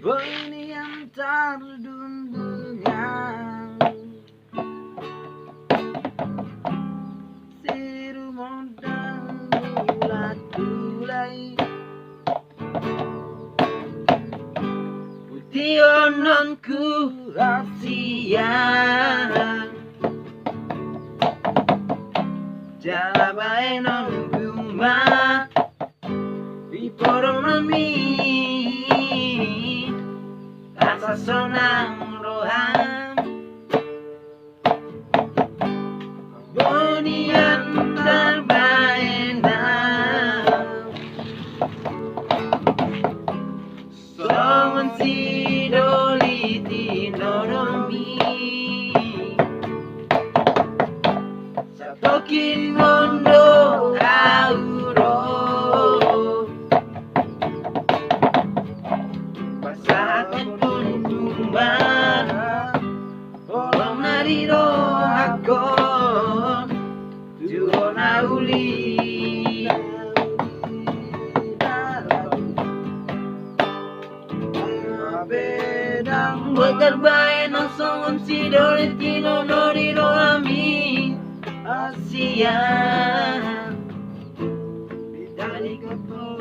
Bonian tardungdung si rumondang tula Putikhononhu Hasian Jala bahenonhu podomanmi sonang roham bonian tarbahen Songon sidoli tinodo Satokkin Pasahatonhu holong dari rohakon hona uli Hape tarbahen songon sidoli tinodo rohami Hasian dari kotor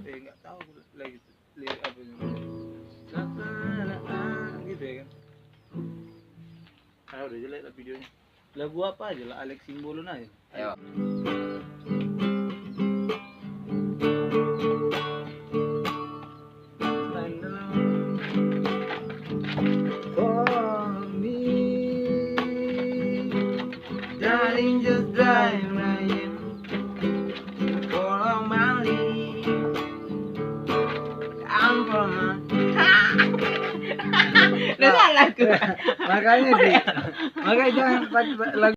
nggak tahu lagi lirik apa gitu ya kan. Udah jelek lah videonya. Lagu apa aja lah, Alex Simbolon aja. Ayo. Darling, just drive right in. Holong Bali. I'm from Makanya jangan lagu.